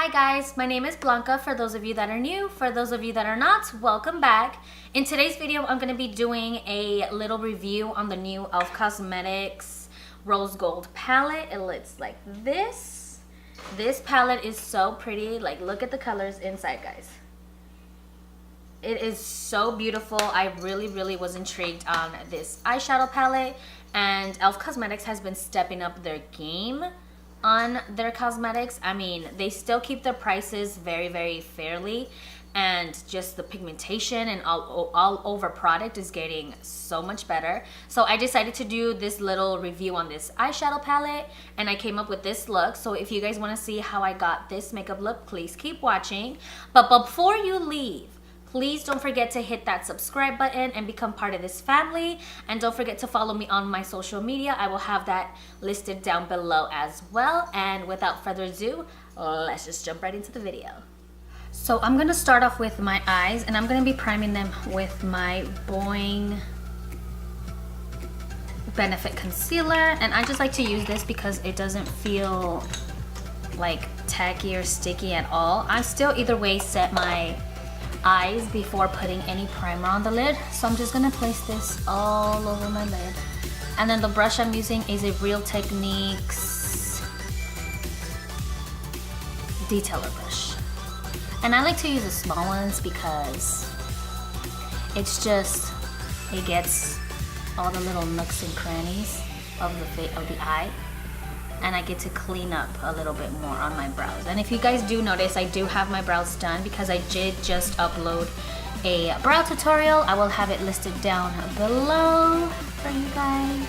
Hi guys, my name is Blanca. For those of you that are new, for those of you that are not, welcome back. In today's video, I'm going to be doing a little review on the new e.l.f. Cosmetics Rose Gold palette. It looks like this. This palette is so pretty. Like, look at the colors inside, guys. It is so beautiful. I really was intrigued on this eyeshadow palette, and e.l.f. Cosmetics has been stepping up their game on their cosmetics. I mean, they still keep their prices very fairly, and just the pigmentation and all over product is getting so much better. So I decided to do this little review on this eyeshadow palette, and I came up with this look. So if you guys want to see how I got this makeup look, please keep watching. But before you leave, please don't forget to hit that subscribe button and become part of this family. And don't forget to follow me on my social media. I will have that listed down below as well. And without further ado, let's just jump right into the video. So I'm gonna start off with my eyes, and I'm gonna be priming them with my Boing Benefit Concealer. And I just like to use this because it doesn't feel like tacky or sticky at all. I still either way set my eyes before putting any primer on the lid, so I'm just gonna place this all over my lid. And then the brush I'm using is a Real Techniques detailer brush, and I like to use the small ones because it's just, it gets all the little nooks and crannies of the eye, and I get to clean up a little bit more on my brows. And if you guys do notice, I do have my brows done because I did just upload a brow tutorial. I will have it listed down below for you guys.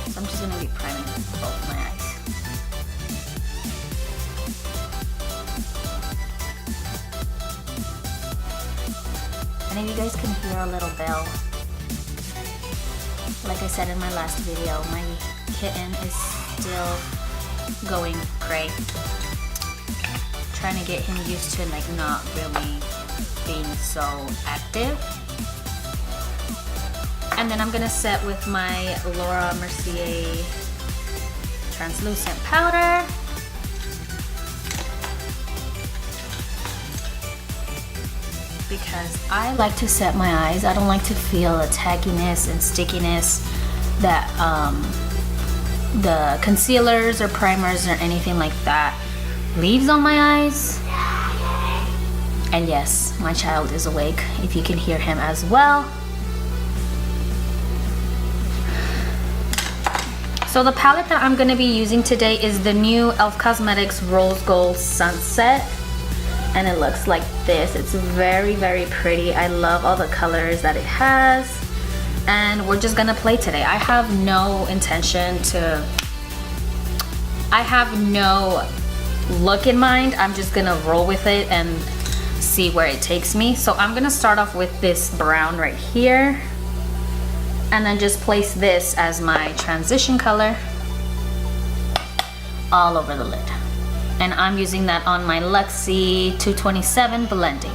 So I'm just gonna be priming both my eyes. And if you guys can hear a little bell, like I said in my last video, my kitten is still going cray. Trying to get him used to like not really being so active. And then I'm gonna set with my Laura Mercier translucent powder. Because I like to set my eyes. I don't like to feel the tackiness and stickiness that the concealers or primers or anything like that leaves on my eyes. And yes, my child is awake, if you can hear him as well. So the palette that I'm going to be using today is the new e.l.f. Cosmetics Rose Gold Sunset. And it looks like this. It's very pretty. I love all the colors that it has, and we're just gonna play today. I have no look in mind. I'm just gonna roll with it and see where it takes me. So I'm gonna start off with this brown right here, and then just place this as my transition color all over the lid. And I'm using that on my Luxie 227 blending.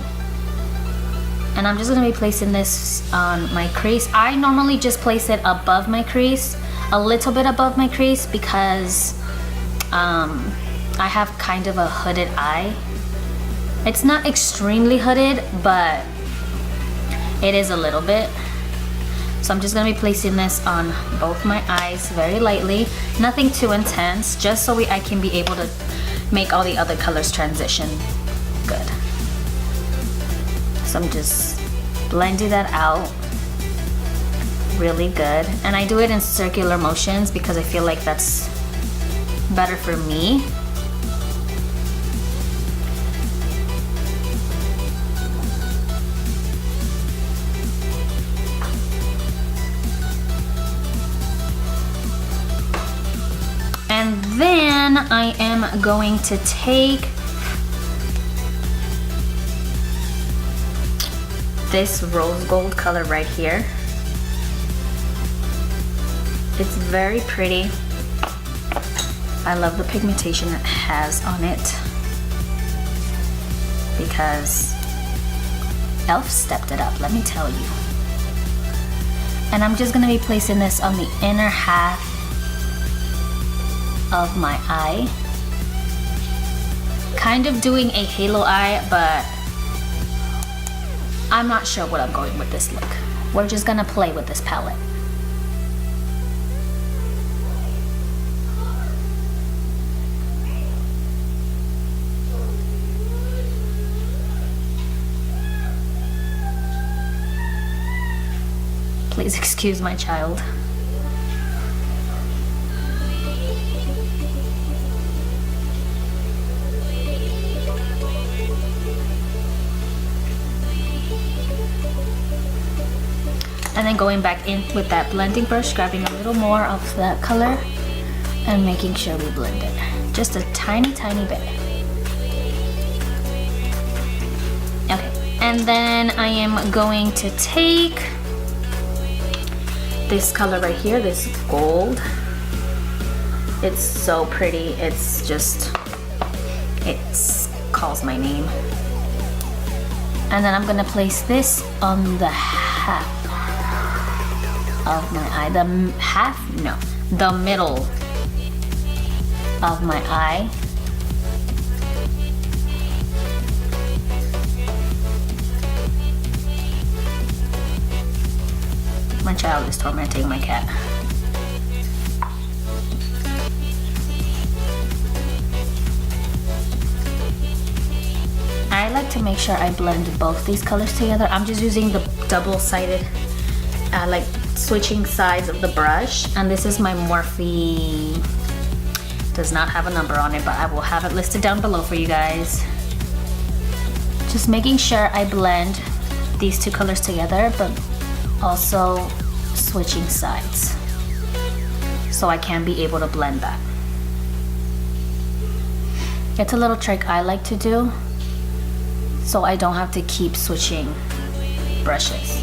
And I'm just gonna be placing this on my crease. I normally just place it above my crease, a little bit above my crease, because I have kind of a hooded eye. It's not extremely hooded, but it is a little bit. So I'm just gonna be placing this on both my eyes very lightly, nothing too intense, just so I can be able to make all the other colors transition good. So I'm just blending that out really good, and I do it in circular motions because I feel like that's better for me. And then I am going to take this rose gold color right here. It's very pretty. I love the pigmentation it has on it because e.l.f. stepped it up, let me tell you. And I'm just gonna be placing this on the inner half of my eye. Kind of doing a halo eye, but I'm not sure what I'm going with this look. We're just gonna play with this palette. Please excuse my child. And then going back in with that blending brush, grabbing a little more of that color and making sure we blend it. Just a tiny, tiny bit. Okay, and then I am going to take this color right here, this gold. It's so pretty. It's just, it calls my name. And then I'm gonna place this on the half of my eye. The middle of my eye. My child is tormenting my cat. I like to make sure I blend both these colors together. I'm just using the double-sided, like switching sides of the brush. And this is my Morphe. Does not have a number on it, but I will have it listed down below for you guys. Just making sure I blend these two colors together, but also switching sides so I can be able to blend that. It's a little trick I like to do so I don't have to keep switching brushes.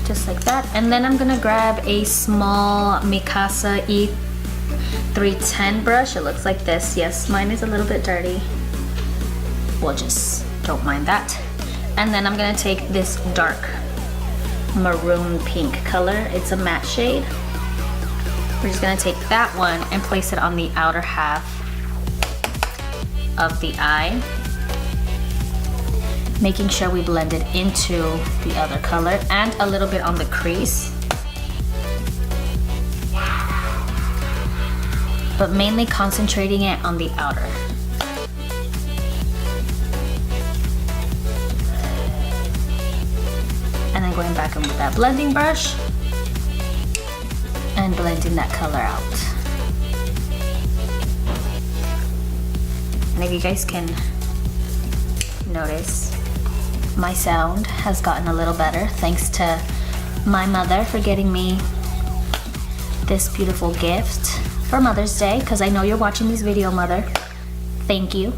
Just like that. And then I'm gonna grab a small Mikasa E310 brush. It looks like this. Yes, mine is a little bit dirty. We'll just don't mind that. And then I'm gonna take this dark maroon pink color. It's a matte shade. We're just gonna take that one and place it on the outer half of the eye, making sure we blend it into the other color and a little bit on the crease. But mainly concentrating it on the outer. And then going back in with that blending brush and blending that color out. And if you guys can notice, my sound has gotten a little better thanks to my mother for getting me this beautiful gift for Mother's Day, because I know you're watching this video, Mother. Thank you.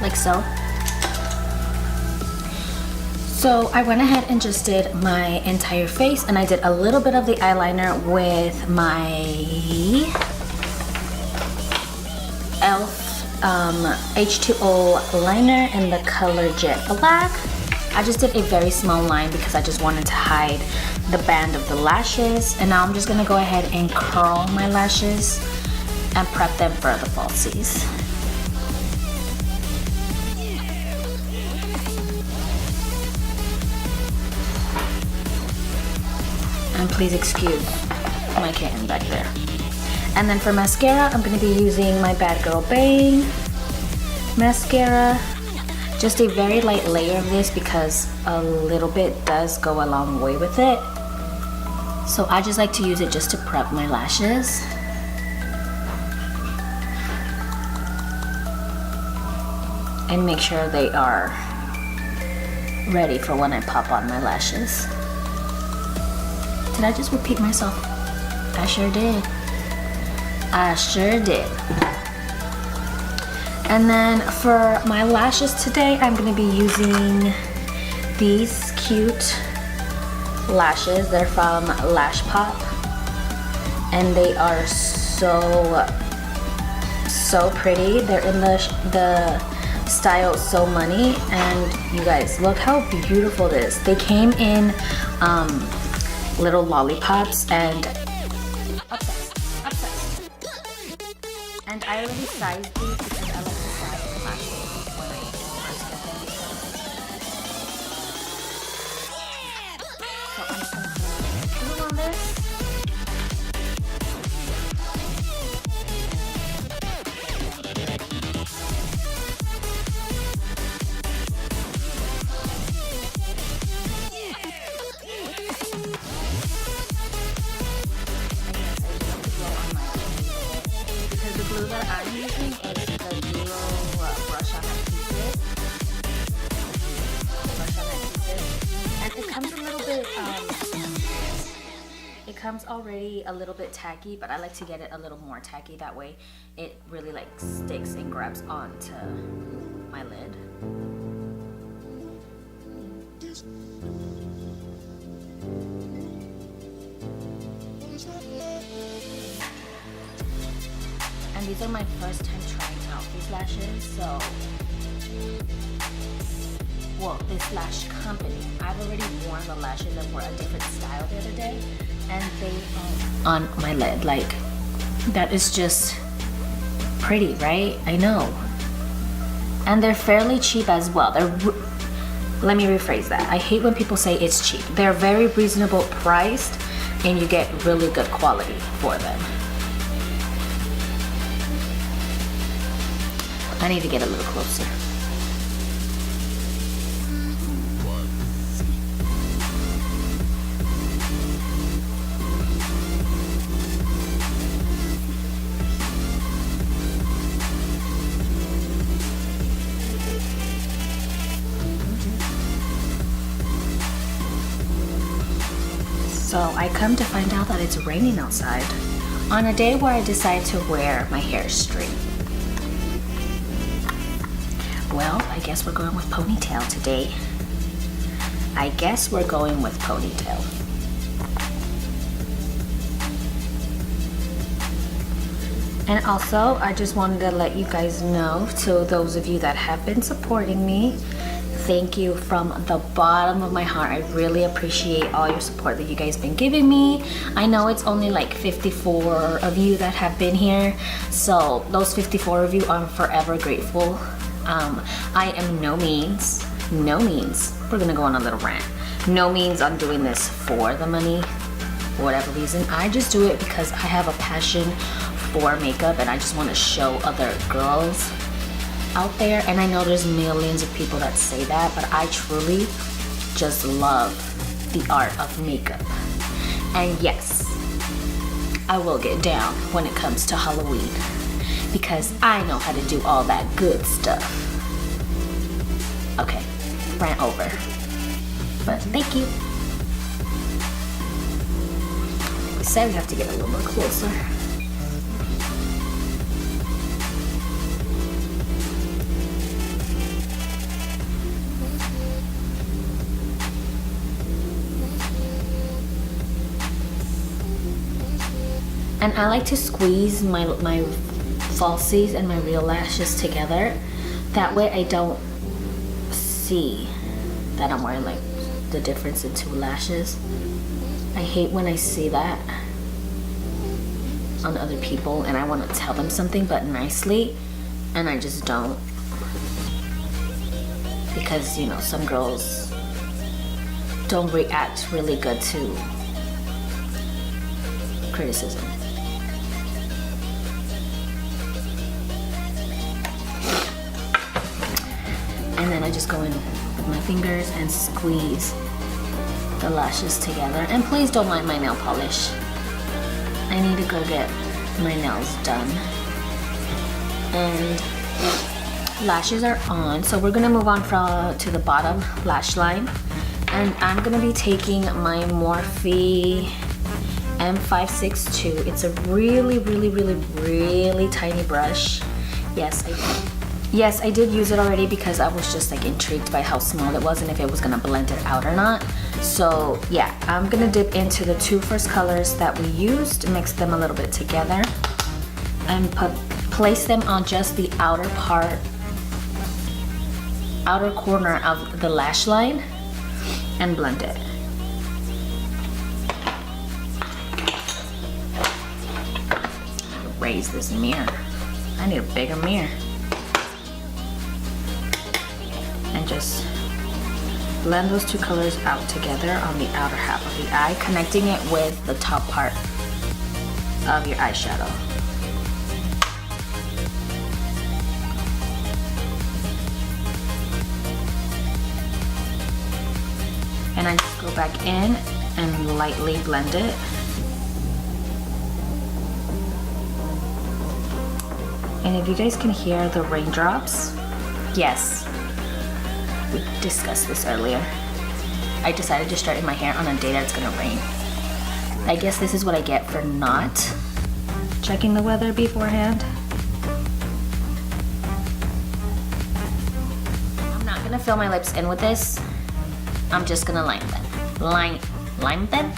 Like so. So I went ahead and just did my entire face, and I did a little bit of the eyeliner with my e.l.f. H2O liner in the color Jet Black. I just did a very small line because I just wanted to hide the band of the lashes, and now I'm just gonna go ahead and curl my lashes and prep them for the falsies. And please excuse my kitten back there. And then for mascara, I'm gonna be using my Bad Girl Bang mascara. Just a very light layer of this because a little bit does go a long way with it. So I just like to use it just to prep my lashes. And make sure they are ready for when I pop on my lashes. Did I just repeat myself? I sure did. I sure did. And then for my lashes today, I'm gonna be using these cute lashes. They're from Lashpop. And they are so pretty. They're in the style So Money, and you guys, look how beautiful it is. They came in little lollipops, and obsessed. And I already sized these because I like to size the lashes when I first get them. So I'm just gonna put on this. Glue that I'm using is the duo brush on adhesive. And it comes a little bit, it comes already a little bit tacky, but I like to get it a little more tacky. That way it really like sticks and grabs onto my lid. And these are my first time trying out these lashes, so, well, this lash company. I've already worn the lashes that were a different style the other day, and they are on my lid. Like, that is just pretty, right? I know. And they're fairly cheap as well. Let me rephrase that. I hate when people say it's cheap. They're very reasonable priced, and you get really good quality for them. I need to get a little closer. So I come to find out that it's raining outside on a day where I decide to wear my hair straight. Well, I guess we're going with ponytail today. I guess we're going with ponytail. And also, I just wanted to let you guys know, to those of you that have been supporting me, thank you from the bottom of my heart. I really appreciate all your support that you guys been giving me. I know it's only like 54 of you that have been here, so those 54 of you, I'm forever grateful. I am no means, we're gonna go on a little rant. No means I'm doing this for the money, for whatever reason. I just do it because I have a passion for makeup, and I just want to show other girls out there. And I know there's millions of people that say that, but I truly just love the art of makeup. And yes, I will get down when it comes to Halloween, because I know how to do all that good stuff. Okay, rant over. But thank you. We said we have to get a little bit closer. And I like to squeeze my falsies and my real lashes together. That way I don't see that I'm wearing like the difference in two lashes. I hate when I see that on other people and I want to tell them something but nicely, and I just don't. Because, you know, some girls don't react really good to criticism. And then I just go in with my fingers and squeeze the lashes together. And please don't mind my nail polish. I need to go get my nails done. And lashes are on, so we're gonna move on to the bottom lash line. And I'm gonna be taking my Morphe M562. It's a really tiny brush. Yes, I did use it already because I was just like intrigued by how small it was and if it was gonna blend it out or not. So yeah, I'm gonna dip into the two first colors that we used, mix them a little bit together, and place them on just the outer corner of the lash line and blend it. Raise this mirror. I need a bigger mirror. And just blend those two colors out together on the outer half of the eye, connecting it with the top part of your eyeshadow. And I just go back in and lightly blend it. And if you guys can hear the raindrops, yes, we discussed this earlier. I decided to straighten my hair on a day that it's gonna rain. I guess this is what I get for not checking the weather beforehand. I'm not gonna fill my lips in with this. I'm just gonna line them. Line them.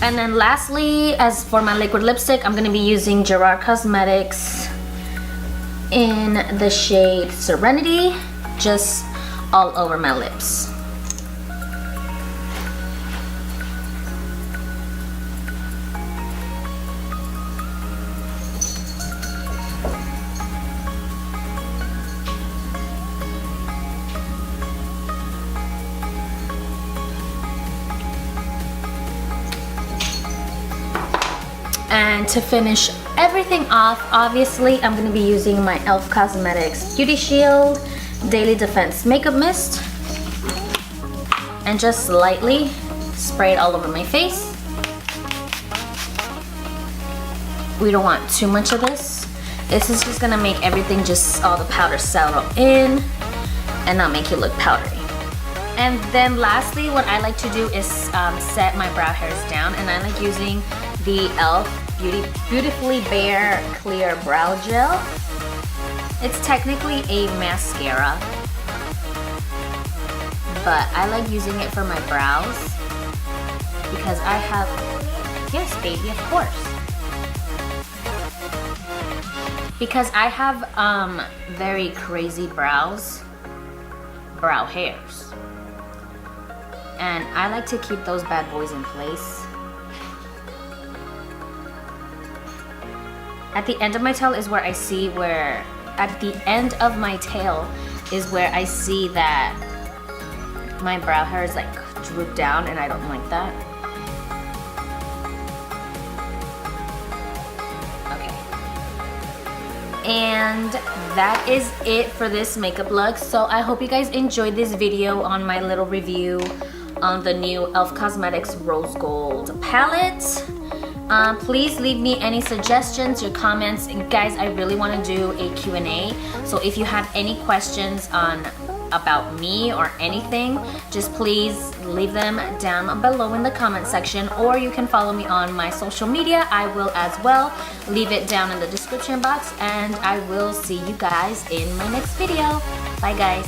And then lastly, as for my liquid lipstick, I'm gonna be using Gerard Cosmetics in the shade Serenity, just all over my lips. And to finish everything off, obviously, I'm going to be using my e.l.f. Cosmetics Beauty Shield Daily Defense Makeup Mist. And just lightly spray it all over my face. We don't want too much of this. This is just going to make everything, just all the powder settle in and not make you look powdery. And then lastly, what I like to do is set my brow hairs down, and I like using the e.l.f. Beautifully Bare Clear Brow Gel. It's technically a mascara, but I like using it for my brows because I have, yes baby, of course. Because I have very crazy brow hairs. And I like to keep those bad boys in place. At the end of my tail is where I see that my brow hair is like drooped down, and I don't like that. Okay. And that is it for this makeup look. So I hope you guys enjoyed this video on my little review on the new e.l.f. Cosmetics Rose Gold palette. Please leave me any suggestions, your comments, and guys, I really want to do a Q&A. So if you have any questions about me or anything, just please leave them down below in the comment section, or you can follow me on my social media. I will as well leave it down in the description box, and I will see you guys in my next video. Bye guys.